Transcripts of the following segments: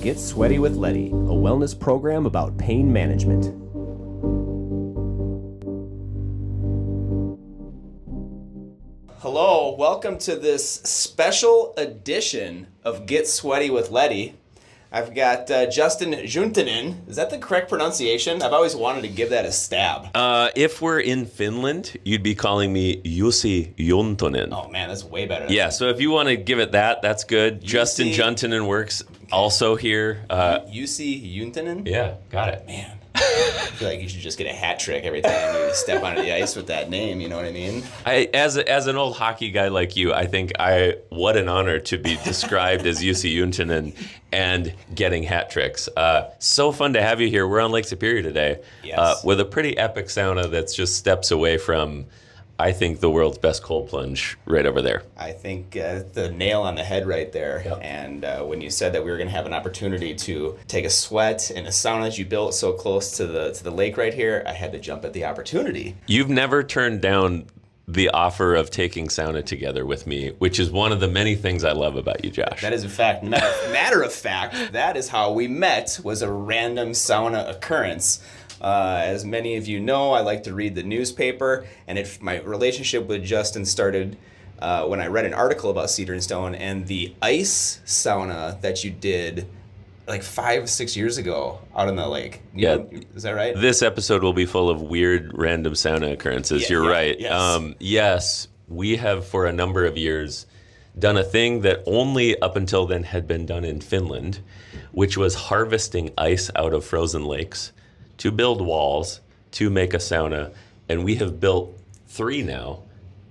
Get Sweaty with Leddy, a wellness program about pain management. Hello, welcome to this special edition of Get Sweaty with Leddy. I've got Justin Juntunen. Is that the correct pronunciation? I've always wanted to give that a stab. If we're in Finland, you'd be calling me Jussi Juntunen. Oh man, that's way better. Yeah, so if you want to give it that, that's good. Justin Juntunen works also here. Jussi Juntunen? Yeah, got it. Man, I feel like you should just get a hat trick every time you step onto the ice with that name, you know what I mean? As an old hockey guy like you, I think what an honor to be described as Jussi Juntunen and getting hat tricks. So fun to have you here. We're on Lake Superior today with a pretty epic sauna that's just steps away from, I think, the world's best cold plunge right over there. I think the nail on the head right there. Yep. And when you said that we were going to have an opportunity to take a sweat in a sauna that you built so close to the lake right here, I had to jump at the opportunity. You've never turned down the offer of taking sauna together with me, which is one of the many things I love about you, Josh. That is a fact. Matter of fact, that is how we met, was a random sauna occurrence. As many of you know, I like to read the newspaper, and my relationship with Justin started when I read an article about Cedar and Stone and the ice sauna that you did like 5-6 years ago out on the lake. Is that right? This episode will be full of weird, random sauna occurrences. You're right. Yes. Yes, we have for a number of years done a thing that only up until then had been done in Finland, which was harvesting ice out of frozen lakes to build walls, to make a sauna, and we have built 3 now,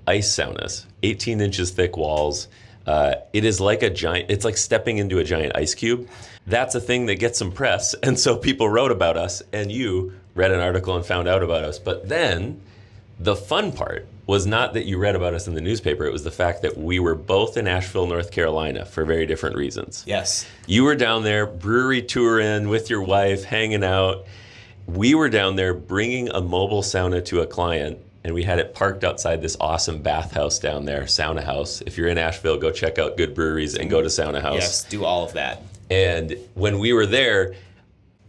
ice saunas, 18 inches thick walls. It is like it's like stepping into a giant ice cube. That's a thing that gets some press, and so people wrote about us, and you read an article and found out about us. But then, the fun part was not that you read about us in the newspaper, it was the fact that we were both in Asheville, North Carolina for very different reasons. Yes. You were down there, brewery touring with your wife, hanging out. We were down there bringing a mobile sauna to a client, and we had it parked outside this awesome bathhouse down there, Sauna House. If you're in Asheville, go check out good breweries and go to Sauna House. Yes, do all of that. And when we were there,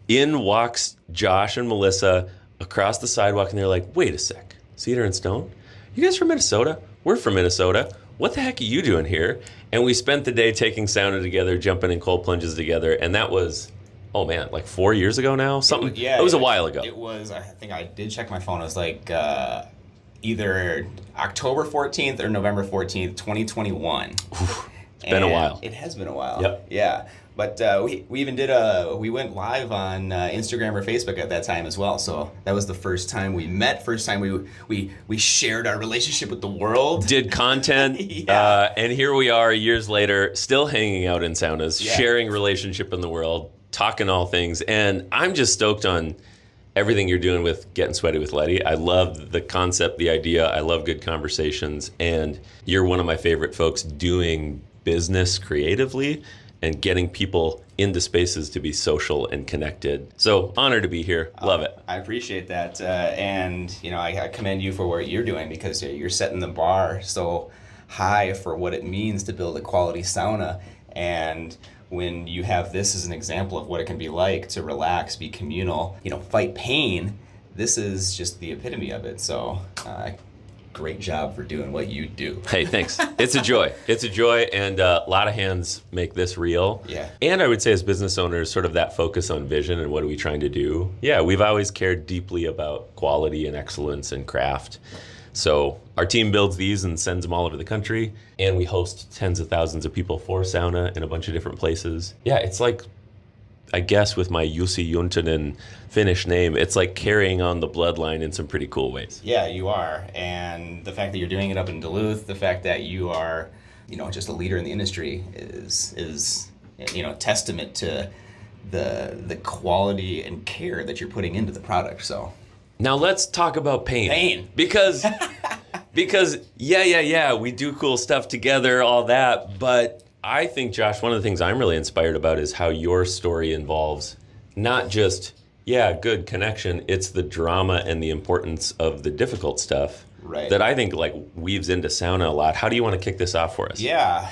in walks Josh and Melissa across the sidewalk, and they're like, wait a sec, Cedar and Stone? You guys from Minnesota? We're from Minnesota. What the heck are you doing here? And we spent the day taking sauna together, jumping in cold plunges together, and that was... Oh man, like 4 years ago now? Something. It was a while ago. It was, I think I did check my phone. It was like either October 14th or November 14th, 2021. It's been a while. It has been a while. Yep. Yeah. But we even we went live on Instagram or Facebook at that time as well. So that was the first time we met, first time we shared our relationship with the world. Did content, and here we are years later, still hanging out in saunas, sharing relationship in the world, talking all things. And I'm just stoked on everything you're doing with Getting Sweaty with Leddy. I love the concept, the idea. I love good conversations. And you're one of my favorite folks doing business creatively and getting people into spaces to be social and connected. So honored to be here. Love it. I appreciate that. And, I commend you for what you're doing, because you're setting the bar so high for what it means to build a quality sauna. And when you have this as an example of what it can be like to relax, be communal, fight pain, this is just the epitome of it. So great job for doing what you do. Hey, thanks. It's a joy. It's a joy, and a lot of hands make this real. Yeah. And I would say as business owners, sort of that focus on vision and what are we trying to do. Yeah, we've always cared deeply about quality and excellence and craft. So our team builds these and sends them all over the country, and we host tens of thousands of people for sauna in a bunch of different places. Yeah, it's like, I guess with my Jussi Juntunen Finnish name, it's like carrying on the bloodline in some pretty cool ways. Yeah, you are. And the fact that you're doing it up in Duluth, the fact that you are, just a leader in the industry is testament to the quality and care that you're putting into the product. So now let's talk about pain. Pain. Because we do cool stuff together, all that, but I think, Josh, one of the things I'm really inspired about is how your story involves not just, good connection, it's the drama and the importance of the difficult stuff. Right. That I think weaves into sauna a lot. How do you want to kick this off for us? Yeah,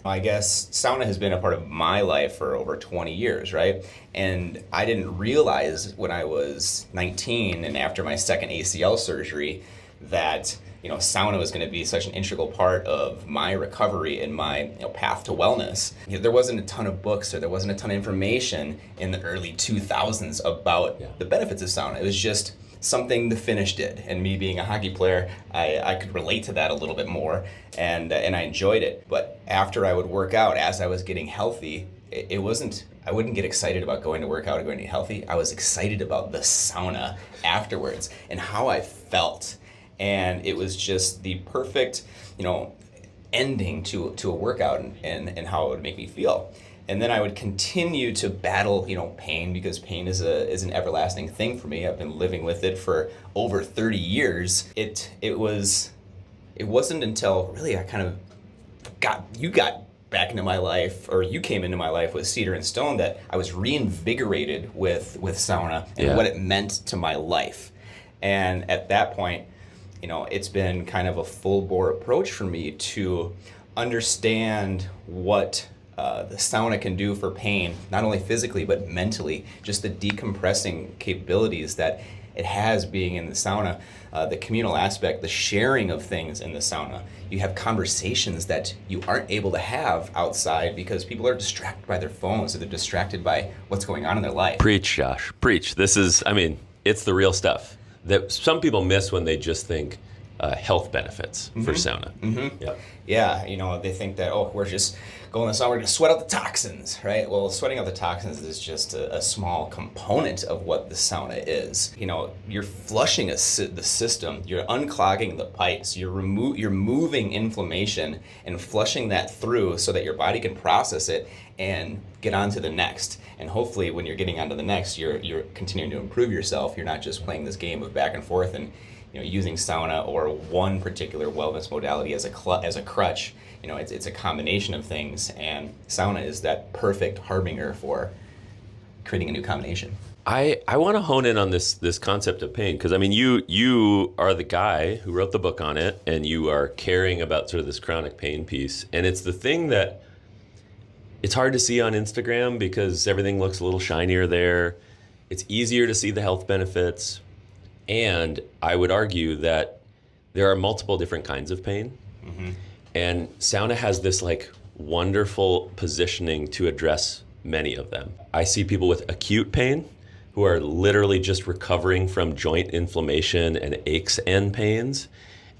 I guess sauna has been a part of my life for over 20 years, right? And I didn't realize when I was 19 and after my second ACL surgery that sauna was going to be such an integral part of my recovery and my path to wellness. There wasn't a ton of books or there wasn't a ton of information in the early 2000s about the benefits of sauna. It was just something the Finnish did, and me being a hockey player, I could relate to that a little bit more, and I enjoyed it. But after I would work out, as I was getting healthy, it wasn't. I wouldn't get excited about going to work out or going to get healthy. I was excited about the sauna afterwards and how I felt, and it was just the perfect, ending to a workout and how it would make me feel. And then I would continue to battle, pain, because pain is an everlasting thing for me. I've been living with it for over 30 years. It wasn't until really I kind of got back into my life, or you came into my life with Cedar and Stone, that I was reinvigorated with sauna and what it meant to my life. And at that point, it's been kind of a full bore approach for me to understand what the sauna can do for pain, not only physically but mentally, just the decompressing capabilities that it has being in the sauna, the communal aspect, the sharing of things in the sauna. You have conversations that you aren't able to have outside because people are distracted by their phones, or they're distracted by what's going on in their life. Preach, Josh, preach. This is, it's the real stuff that some people miss when they just think health benefits for sauna. Mm-hmm. Yep. Yeah, they think that, we're just going to the sauna, we're going to sweat out the toxins, right? Well, sweating out the toxins is just a small component of what the sauna is. You're flushing the system, you're unclogging the pipes, you're moving inflammation and flushing that through so that your body can process it and get on to the next. And hopefully when you're getting onto the next, you're continuing to improve yourself. You're not just playing this game of back and forth and using sauna or one particular wellness modality as a crutch. It's a combination of things, and sauna is that perfect harbinger for creating a new combination. I want to hone in on this concept of pain, because you are the guy who wrote the book on it, and you are caring about sort of this chronic pain piece, and it's the thing that it's hard to see on Instagram because everything looks a little shinier there. It's easier to see the health benefits. And I would argue that there are multiple different kinds of pain. Mm-hmm. And sauna has this wonderful positioning to address many of them. I see people with acute pain who are literally just recovering from joint inflammation and aches and pains.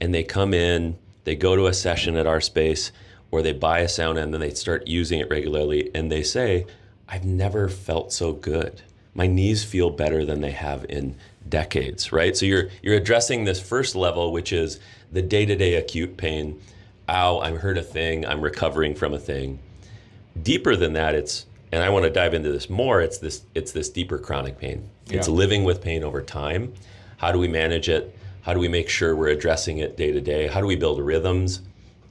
And they come in, they go to a session at our space, or they buy a sauna and then they start using it regularly. And they say, I've never felt so good. My knees feel better than they have in decades, right? So you're addressing this first level, which is the day-to-day acute pain. Ow, I'm hurt a thing, I'm recovering from a thing. Deeper than that, and I want to dive into this more, it's this deeper chronic pain. Yeah. It's living with pain over time. How do we manage it? How do we make sure we're addressing it day to day? How do we build rhythms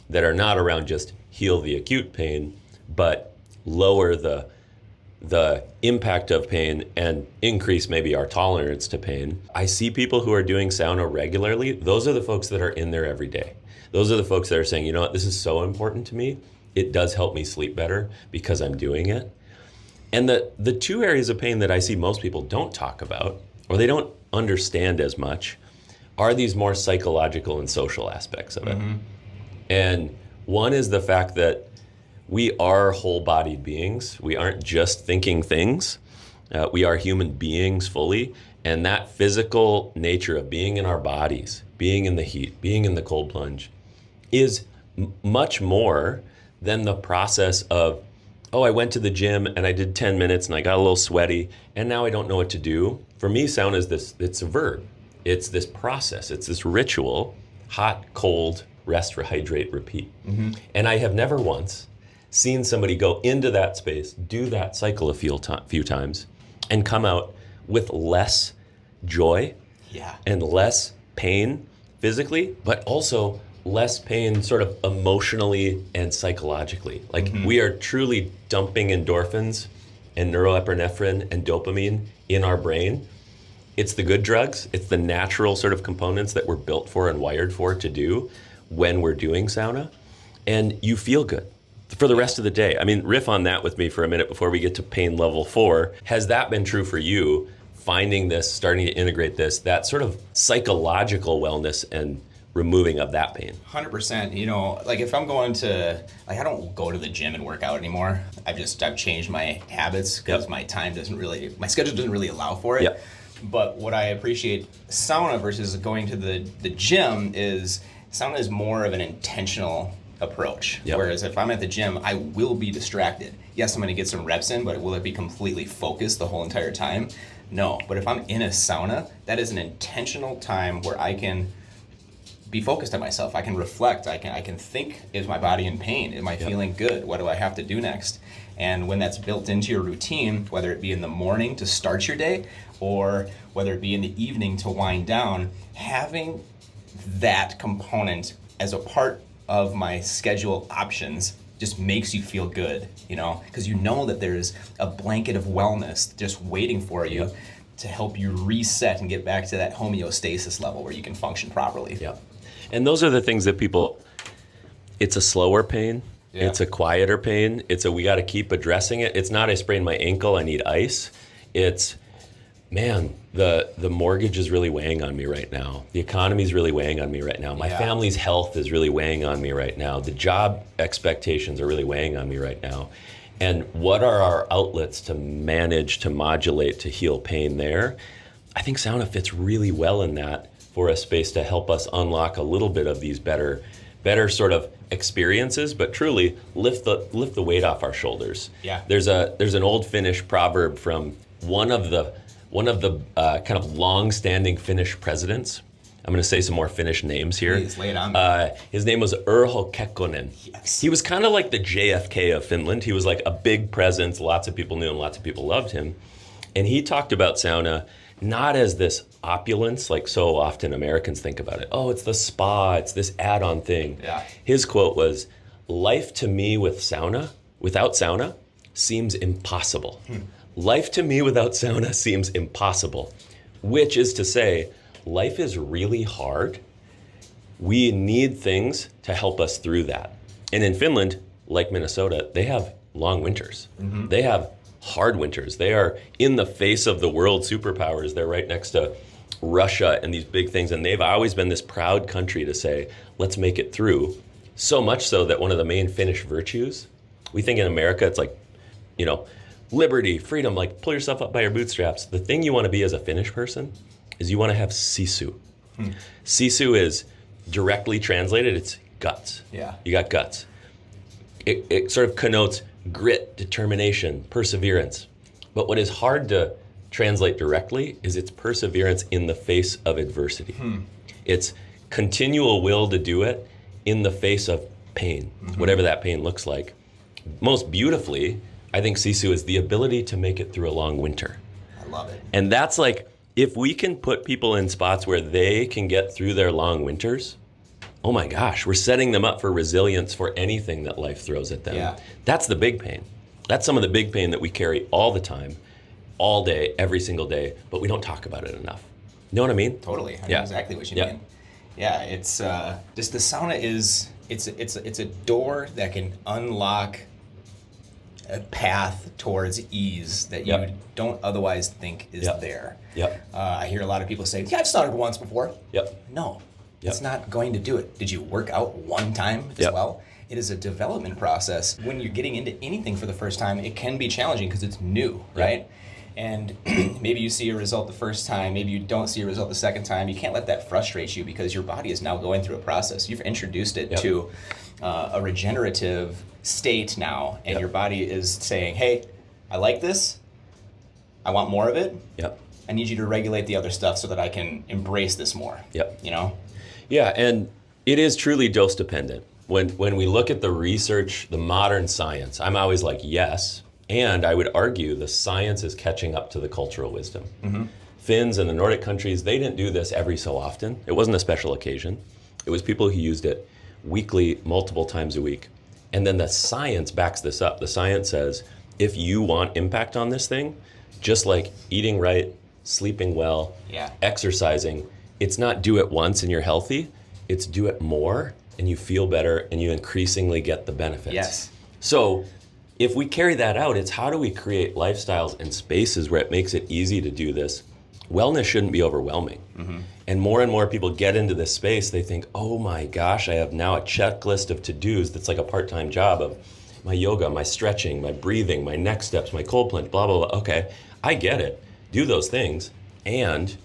that are not around just heal the acute pain, but lower the impact of pain and increase maybe our tolerance to pain? I see people who are doing sauna regularly. Those are the folks that are in there every day. Those are the folks that are saying, this is so important to me. It does help me sleep better because I'm doing it. And the two areas of pain that I see most people don't talk about, or they don't understand as much, are these more psychological and social aspects of it. Mm-hmm. And one is the fact that we are whole-bodied beings. We aren't just thinking things. We are human beings fully. And that physical nature of being in our bodies, being in the heat, being in the cold plunge, is much more than the process of, I went to the gym and I did 10 minutes and I got a little sweaty and now I don't know what to do. For me, sauna is it's a verb. It's this process. It's this ritual, hot, cold, rest, rehydrate, repeat. Mm-hmm. And I have never once seen somebody go into that space, do that cycle a few times, and come out with less joy and less pain physically, but also less pain sort of emotionally and psychologically. We are truly dumping endorphins and neuroepinephrine and dopamine in our brain. It's the good drugs. It's the natural sort of components that we're built for and wired for to do when we're doing sauna. And you feel good. for the rest of the day. I mean, riff on that with me for a minute before we get to pain level 4. Has that been true for you, finding this, starting to integrate this, that sort of psychological wellness and removing of that pain? 100%. You know, like if I'm going to, like I don't go to the gym and work out anymore. I've changed my habits because my schedule doesn't really allow for it. Yep. But what I appreciate sauna versus going to the gym is sauna is more of an intentional approach. Yep. Whereas if I'm at the gym, I will be distracted. Yes, I'm going to get some reps in, but will it be completely focused the whole entire time? No. But if I'm in a sauna, that is an intentional time where I can be focused on myself. I can reflect. I can think, is my body in pain? Am I feeling good? What do I have to do next? And when that's built into your routine, whether it be in the morning to start your day or whether it be in the evening to wind down, having that component as a part of my schedule options just makes you feel good, you know, because you know that there's a blanket of wellness just waiting for you to help you reset and get back to that homeostasis level where you can function properly. Yeah. And those are the things that it's a slower pain. Yeah. It's a quieter pain. It's we got to keep addressing it. It's not I sprained my ankle, I need ice. It's, man, the mortgage is really weighing on me right now. The economy is really weighing on me right now. My family's health is really weighing on me right now. The job expectations are really weighing on me right now. And what are our outlets to manage, to modulate, to heal pain there? I think sauna fits really well in that for a space to help us unlock a little bit of these better sort of experiences, but truly lift the weight off our shoulders. Yeah. There's an old Finnish proverb from one of the kind of long-standing Finnish presidents. I'm going to say some more Finnish names here. Please, lay it on me. His name was Urho Kekkonen. Yes. He was kind of like the JFK of Finland. He was like a big presence. Lots of people knew him. Lots of people loved him. And he talked about sauna not as this opulence, like so often Americans think about it. Oh, it's the spa, it's this add-on thing. Yeah. His quote was, "Life to me without sauna, seems impossible." Life to me without sauna seems impossible, which is to say, life is really hard. We need things to help us through that. And in Finland, like Minnesota, they have long winters. Mm-hmm. They have hard winters. They are in the face of the world superpowers. They're right next to Russia and these big things. And they've always been this proud country to say, let's make it through. So much so that one of the main Finnish virtues, we think in America, it's like, you know, liberty, freedom, like pull yourself up by your bootstraps. The thing you want to be as a Finnish person is you want to have sisu. Sisu is directly translated, it's guts. Yeah. You got guts. It sort of connotes grit, determination, perseverance. But what is hard to translate directly is it's perseverance in the face of adversity. It's continual will to do it in the face of pain, whatever that pain looks like. Most beautifully, I think sisu is the ability to make it through a long winter. I love it. And that's like, if we can put people in spots where they can get through their long winters, oh my gosh, we're setting them up for resilience for anything that life throws at them. Yeah. That's the big pain. That's some of the big pain that we carry all the time, all day, every single day, but we don't talk about it enough. You know what I mean? Totally. I know exactly what you mean. Yeah, it's just the sauna is, it's a door that can unlock a path towards ease that you don't otherwise think is there. I hear a lot of people say, yeah, I've started once before. No. It's not going to do it. Did you work out one time as well? It is a development process. When you're getting into anything for the first time, it can be challenging because it's new, right? And maybe you see a result the first time, maybe you don't see a result the second time. You can't let that frustrate you because your body is now going through a process. You've introduced it to a regenerative state now, and your body is saying, hey, I like this. I want more of it. I need you to regulate the other stuff so that I can embrace this more. You know? Yeah, and it is truly dose dependent. When we look at the research, the modern science, I'm always like, yes, and I would argue the science is catching up to the cultural wisdom. Finns and the Nordic countries, they didn't do this every so often. It wasn't a special occasion. It was people who used it weekly, multiple times a week. And then the science backs this up. The science says, if you want impact on this thing, just like eating right, sleeping well, exercising, it's not do it once and you're healthy, it's do it more and you feel better and you increasingly get the benefits. So if we carry that out, it's how do we create lifestyles and spaces where it makes it easy to do this? Wellness shouldn't be overwhelming. And more people get into this space, they think, oh my gosh, I have now a checklist of to-dos that's like a part-time job of my yoga, my stretching, my breathing, my next steps, my cold plunge, blah, blah, blah. Okay, I get it. Do those things. And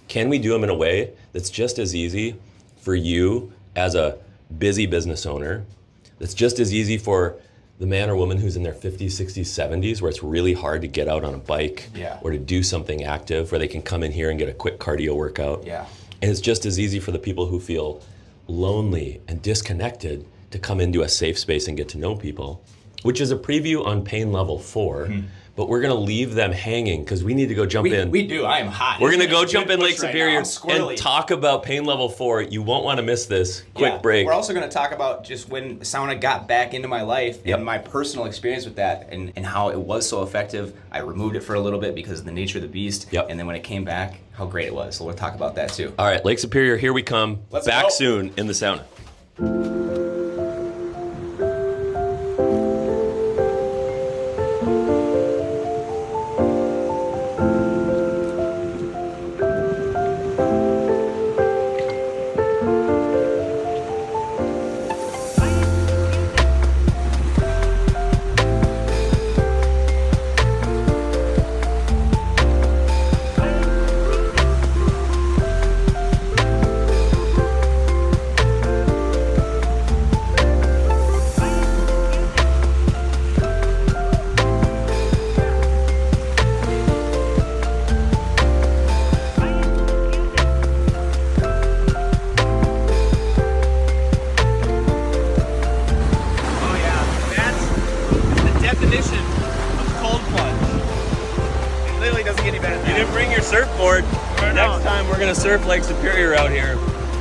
can we do them in a way that's just as easy for you as a busy business owner, that's just as easy for the man or woman who's in their 50s, 60s, 70s, where it's really hard to get out on a bike or to do something active, where they can come in here and get a quick cardio workout. And it's just as easy for the people who feel lonely and disconnected to come into a safe space and get to know people, which is a preview on pain level 4. But we're going to leave them hanging because we need to go jump in. We do. I am hot. We're going to go jump in Lake Superior and talk about pain level 4. You won't want to miss this. Quick break. We're also going to talk about just when sauna got back into my life and my personal experience with that and how it was so effective. I removed it for a little bit because of the nature of the beast. And then when it came back, how great it was. So we'll talk about that too. All right, Lake Superior, here we come. Let's back go. soon in the sauna. Surfboard. Next time we're gonna surf Lake Superior out here.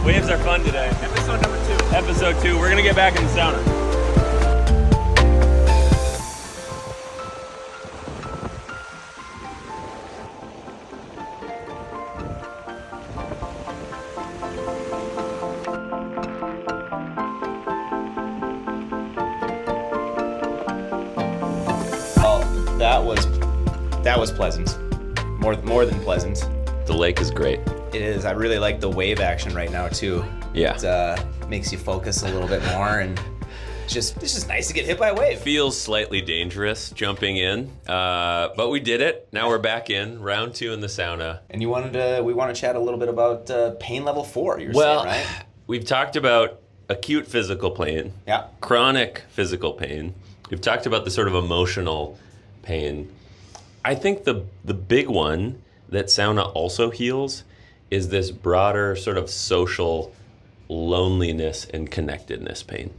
Waves are fun today. Episode number 2. Episode 2. We're gonna get back in the sauna. Oh, that was pleasant. More than pleasant. The lake is great. It is. I really like the wave action right now too. Yeah. It makes you focus a little bit more, and it's just nice to get hit by a wave. Feels slightly dangerous jumping in, but we did it. Now we're back in round 2 in the sauna. And we want to chat a little bit about pain level 4. You're saying, right? We've talked about acute physical pain, chronic physical pain. We've talked about the sort of emotional pain. I think the big one that sauna also heals is this broader sort of social loneliness and connectedness pain.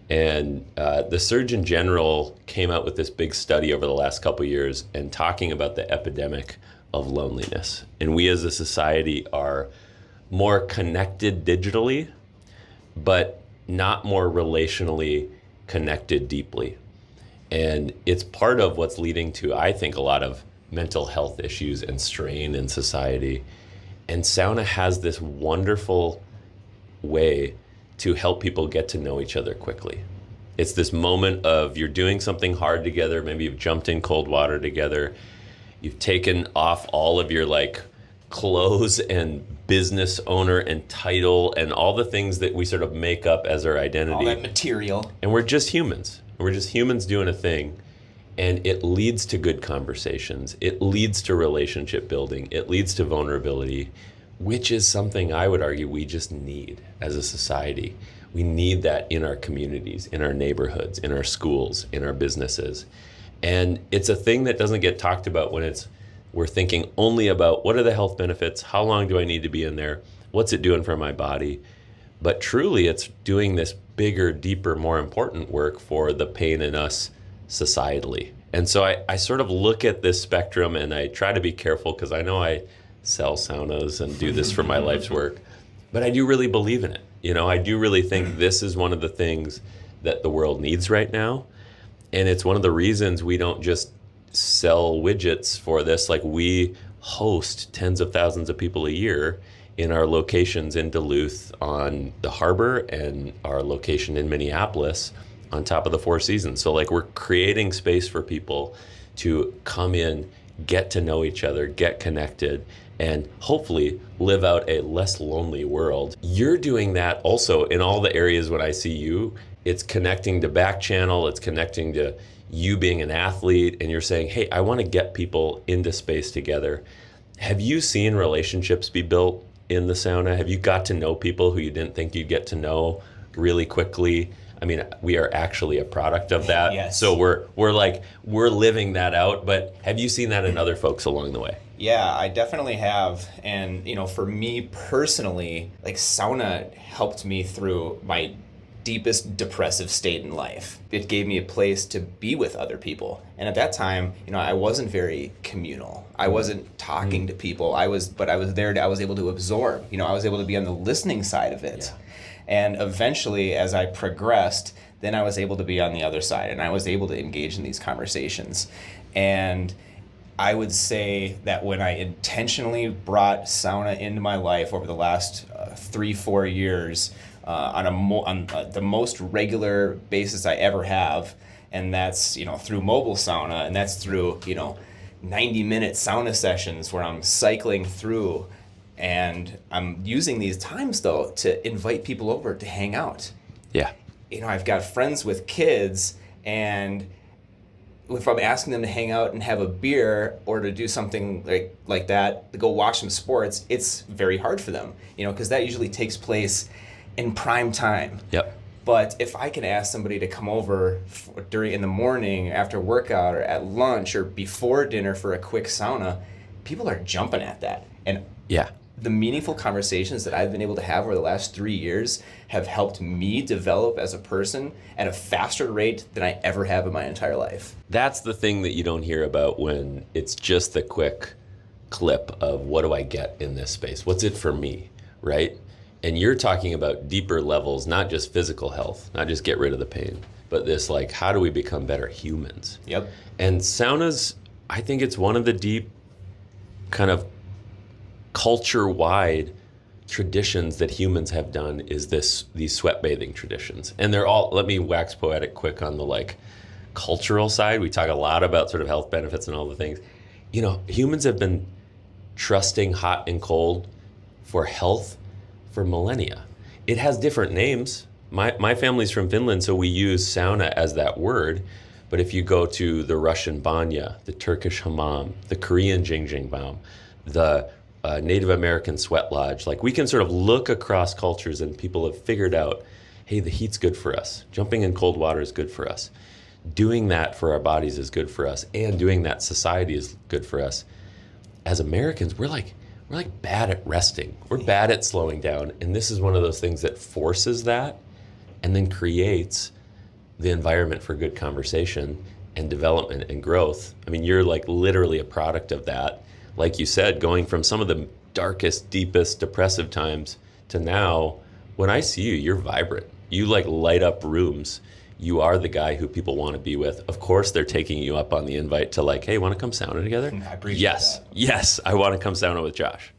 And the Surgeon General came out with this big study over the last couple of years and talking about the epidemic of loneliness. And we as a society are more connected digitally, but not more relationally connected deeply. And it's part of what's leading to, I think, a lot of mental health issues and strain in society. And sauna has this wonderful way to help people get to know each other quickly. It's this moment of you're doing something hard together. Maybe you've jumped in cold water together. You've taken off all of your clothes and business owner and title and all the things that we sort of make up as our identity. All that material. And we're just humans. We're just humans doing a thing, and it leads to good conversations. It leads to relationship building. It leads to vulnerability, which is something I would argue we just need as a society. We need that in our communities, in our neighborhoods, in our schools, in our businesses. And it's a thing that doesn't get talked about when we're thinking only about what are the health benefits, how long do I need to be in there, what's it doing for my body? But truly, it's doing this bigger, deeper, more important work for the pain in us societally. And so I sort of look at this spectrum and I try to be careful because I know I sell saunas and do this for my life's work, but I do really believe in it. I do really think this is one of the things that the world needs right now. And it's one of the reasons we don't just sell widgets for this. We host tens of thousands of people a year in our locations in Duluth on the harbor and our location in Minneapolis on top of the Four Seasons. So like we're creating space for people to come in, get to know each other, get connected, and hopefully live out a less lonely world. You're doing that also in all the areas when I see you. It's connecting to back channel, it's connecting to you being an athlete, and you're saying, hey, I want to get people into space together. Have you seen relationships be built in the sauna? Have you got to know people who you didn't think you'd get to know really quickly? I mean, we are actually a product of that. Yes. So we're living that out, but have you seen that in other folks along the way? Yeah, I definitely have. And, for me personally, like sauna helped me through my deepest depressive state in life. It gave me a place to be with other people. And at that time, I wasn't very communal. I wasn't talking to people. I was there, I was able to absorb. I was able to be on the listening side of it. Yeah. And eventually, as I progressed, then I was able to be on the other side, and I was able to engage in these conversations. And I would say that when I intentionally brought sauna into my life over the last 3-4 years, on the most regular basis I ever have, and that's through mobile sauna, and that's through 90-minute sauna sessions where I'm cycling through. And I'm using these times, though, to invite people over to hang out. Yeah. I've got friends with kids, and if I'm asking them to hang out and have a beer or to do something like that, to go watch some sports, it's very hard for them, because that usually takes place in prime time. Yep. But if I can ask somebody to come over in the morning, after workout, or at lunch, or before dinner for a quick sauna, people are jumping at that. And yeah. The meaningful conversations that I've been able to have over the last 3 years have helped me develop as a person at a faster rate than I ever have in my entire life. That's the thing that you don't hear about when it's just the quick clip of what do I get in this space? What's it for me, right? And you're talking about deeper levels, not just physical health, not just get rid of the pain, but this like, how do we become better humans? Yep. And saunas, I think it's one of the deep kind of culture-wide traditions that humans have done is these sweat bathing traditions. And they're all, let me wax poetic quick on the like cultural side. We talk a lot about sort of health benefits and all the things. Humans have been trusting hot and cold for health for millennia. It has different names. My family's from Finland, so we use sauna as that word. But if you go to the Russian banya, the Turkish hammam, the Korean jjinjingbam, the Native American sweat lodge, like we can sort of look across cultures and people have figured out, hey, the heat's good for us. Jumping in cold water is good for us. Doing that for our bodies is good for us, and doing that society is good for us. As Americans, we're like bad at resting. We're bad at slowing down, and this is one of those things that forces that and then creates the environment for good conversation and development and growth. I mean, you're like literally a product of that. Like you said, going from some of the darkest, deepest, depressive times to now, when I see you, you're vibrant. You like light up rooms. You are the guy who people want to be with. Of course, they're taking you up on the invite to like, hey, want to come sauna together? I appreciate that. Yes, I want to come sauna with Josh.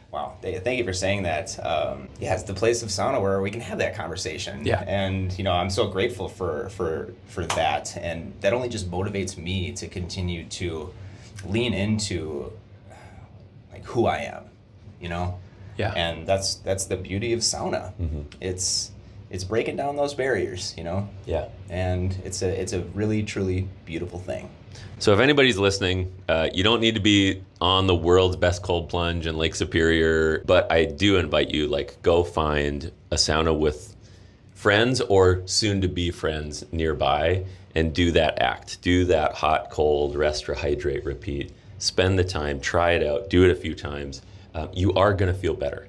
Wow, thank you for saying that. It's the place of sauna where we can have that conversation. Yeah. And I'm so grateful for that, and that only just motivates me to continue to lean into like who I am, Yeah. And that's the beauty of sauna. Mm-hmm. It's breaking down those barriers, Yeah. And it's a really truly beautiful thing. So if anybody's listening, you don't need to be on the world's best cold plunge in Lake Superior, but I do invite you, like, go find a sauna with friends or soon to be friends nearby and do that act. Do that hot, cold, rest, rehydrate, repeat. Spend the time, try it out, do it a few times. You are going to feel better.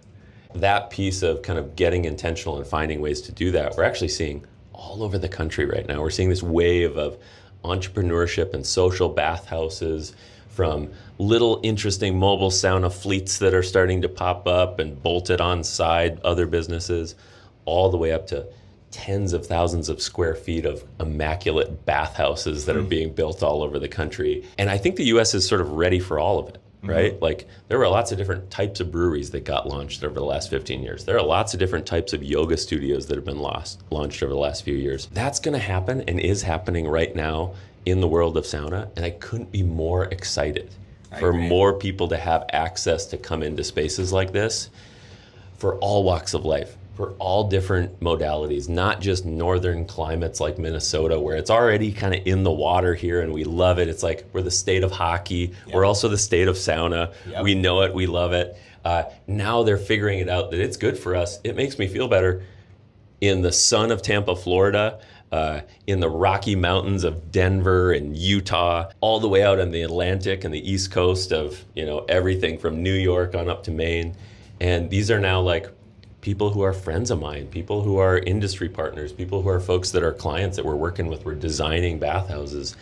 That piece of kind of getting intentional and finding ways to do that, we're actually seeing all over the country right now. We're seeing this wave of entrepreneurship and social bathhouses, from little interesting mobile sauna fleets that are starting to pop up and bolted on side other businesses, all the way up to tens of thousands of square feet of immaculate bathhouses that are being built all over the country. And I think the US is sort of ready for all of it. right? Like there were lots of different types of breweries that got launched over the last 15 years. There are lots of different types of yoga studios that have been launched over the last few years. That's going to happen and is happening right now in the world of sauna. And I couldn't be more excited for more people to have access to come into spaces like this for all walks of life, for all different modalities, not just northern climates like Minnesota, where it's already kind of in the water here and we love it. It's like we're the state of hockey. Yep. We're also the state of sauna. Yep. We know it. We love it. Now they're figuring it out that it's good for us. It makes me feel better in the sun of Tampa, Florida, in the Rocky Mountains of Denver and Utah, all the way out on the Atlantic and the East Coast of, everything from New York on up to Maine. And these are now like people who are friends of mine, people who are industry partners, people who are folks that are clients that we're working with. We're designing bathhouses.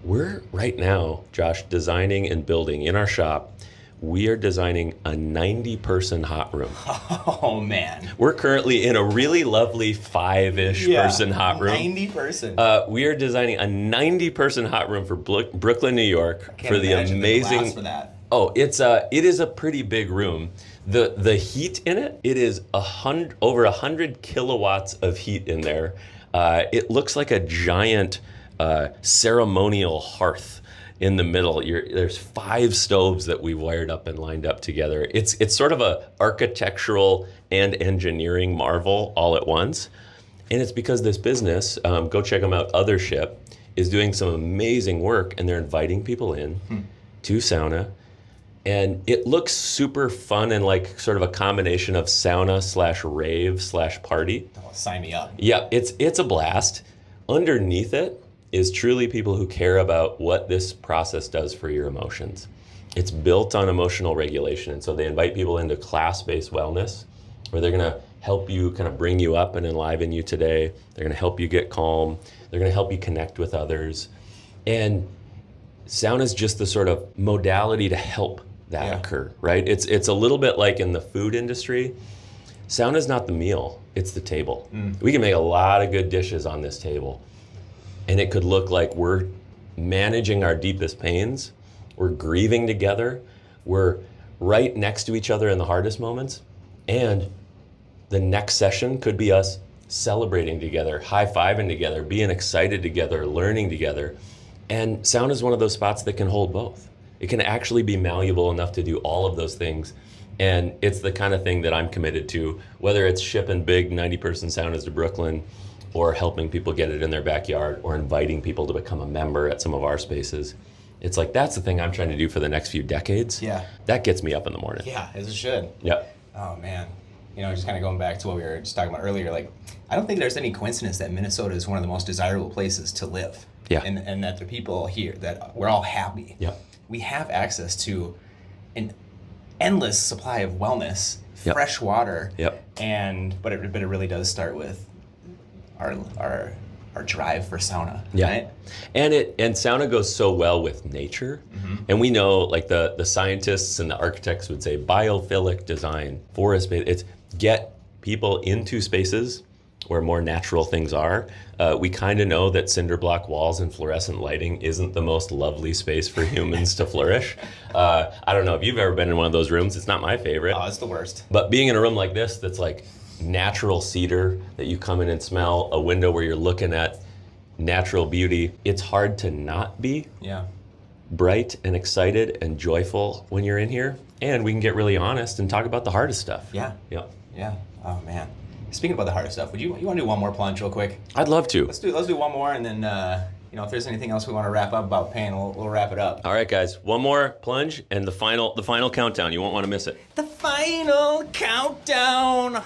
We're right now, Josh, designing and building in our shop. We are designing a 90-person hot room. Oh, man. We're currently in a really lovely 5-ish person hot room. 90-person. We are designing a 90-person hot room for Brooklyn, New York, for the amazing. The class for that. Oh, it is a pretty big room. The heat in it is over 100 kilowatts of heat in there. It looks like a giant ceremonial hearth in the middle. There's 5 stoves that we wired up and lined up together. It's sort of a architectural and engineering marvel all at once. And it's because this business, go check them out, Othership, is doing some amazing work, and they're inviting people in to sauna. And it looks super fun and like sort of a combination of sauna/rave/party. Oh, sign me up. Yeah, it's a blast. Underneath it is truly people who care about what this process does for your emotions. It's built on emotional regulation. And so they invite people into class-based wellness, where they're going to help you kind of bring you up and enliven you today. They're going to help you get calm. They're going to help you connect with others. And sauna is just the sort of modality to help that occur, right? It's a little bit like in the food industry. Sauna is not the meal, it's the table. We can make a lot of good dishes on this table, and it could look like we're managing our deepest pains, we're grieving together, we're right next to each other in the hardest moments, and the next session could be us celebrating together, high-fiving together, being excited together, learning together. And sauna is one of those spots that can hold both. It can actually be malleable enough to do all of those things. And it's the kind of thing that I'm committed to, whether it's shipping big 90-person saunas to Brooklyn, or helping people get it in their backyard, or inviting people to become a member at some of our spaces. It's like, that's the thing I'm trying to do for the next few decades. Yeah. That gets me up in the morning. Yeah, as it should. Yep. Oh, man. Just kind of going back to what we were just talking about earlier, like, I don't think there's any coincidence that Minnesota is one of the most desirable places to live. Yeah. And that the people here, that we're all happy. Yep. We have access to an endless supply of wellness, fresh water. Yep. But it really does start with our drive for sauna. Yeah. Right? And sauna goes so well with nature. And we know, like the scientists and the architects would say, biophilic design, forest based. It's get people into spaces where more natural things are. We kind of know that cinder block walls and fluorescent lighting isn't the most lovely space for humans to flourish. I don't know if you've ever been in one of those rooms. It's not my favorite. Oh, it's the worst. But being in a room like this, that's like natural cedar that you come in and smell, a window where you're looking at natural beauty, it's hard to not be bright and excited and joyful when you're in here. And we can get really honest and talk about the hardest stuff. Yeah. Yeah. Yeah. Oh, man. Speaking about the hardest stuff, you want to do one more plunge real quick? I'd love to. Let's do one more, and then if there's anything else we want to wrap up about pain, we'll wrap it up. All right, guys, one more plunge and the final countdown. You won't want to miss it. The final countdown.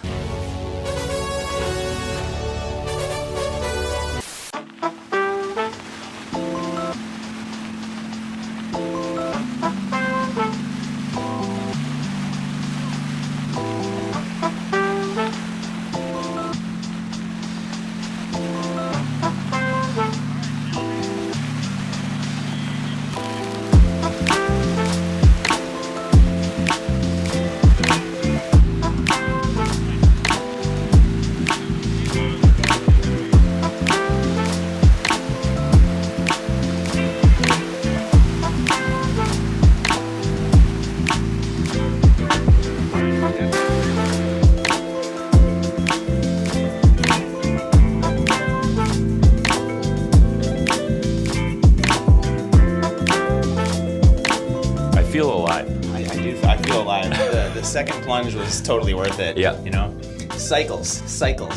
feel alive. I do. I feel alive. The second plunge was totally worth it. Yeah. You know, cycles.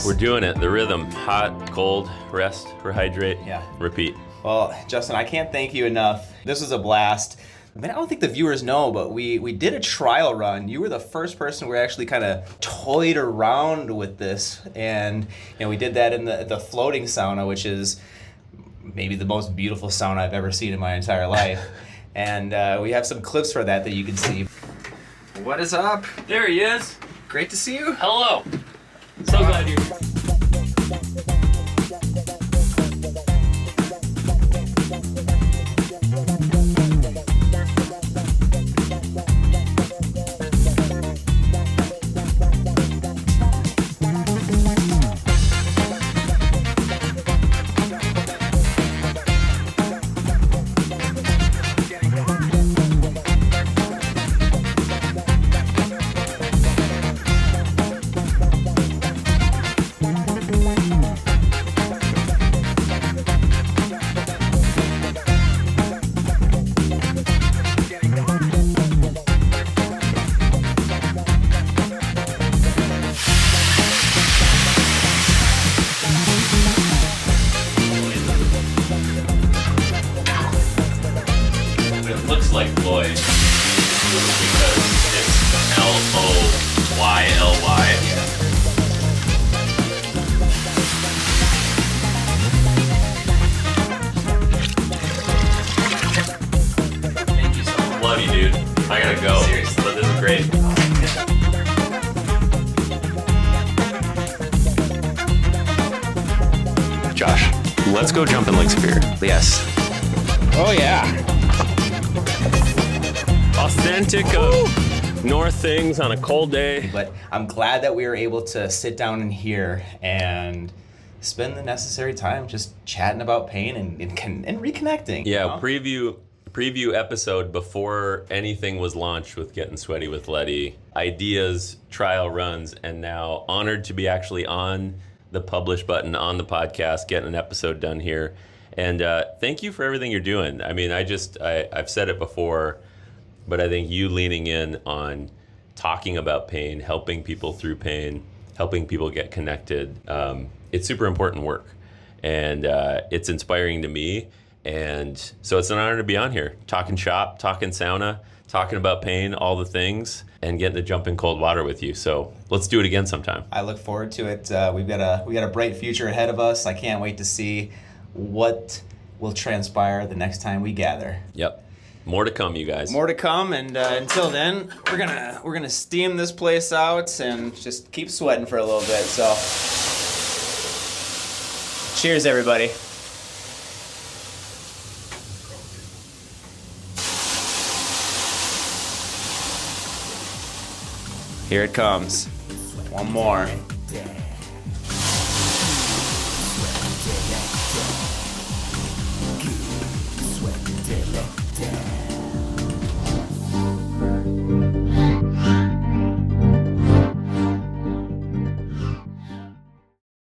We're doing it. The rhythm: hot, cold, rest, rehydrate, Yeah. repeat. Well, Justin, I can't thank you enough. This was a blast. I mean, I don't think the viewers know, but we did a trial run. You were the first person who actually kind of toyed around with this, and we did that in the floating sauna, which is maybe the most beautiful sauna I've ever seen in my entire life. And we have some clips for that you can see. What is up? There he is. Great to see you. Hello. So glad you're here. Like Lloyd because it's L-O-Y-L-Y. Thank you so much. Love you, dude. I gotta go. Seriously. But this is great. Josh, let's go jump in Lake Superior. Yes. Oh yeah. Authentic of North things on a cold day. But I'm glad that we were able to sit down in here and spend the necessary time just chatting about pain and reconnecting. Yeah, you know? preview episode before anything was launched with Getting Sweaty with Leddy. Ideas, trial runs, and now honored to be actually on the publish button on the podcast, getting an episode done here. And thank you for everything you're doing. I mean, I've said it before, but I think you leaning in on talking about pain, helping people through pain, helping people get connected, it's super important work. And it's inspiring to me. And so it's an honor to be on here, talking shop, talking sauna, talking about pain, all the things, and getting to jump in cold water with you. So let's do it again sometime. I look forward to it. We've got a bright future ahead of us. I can't wait to see what will transpire the next time we gather. Yep. More to come, you guys. More to come, and until then, we're gonna steam this place out and just keep sweating for a little bit. So, cheers, everybody. Here it comes. One more.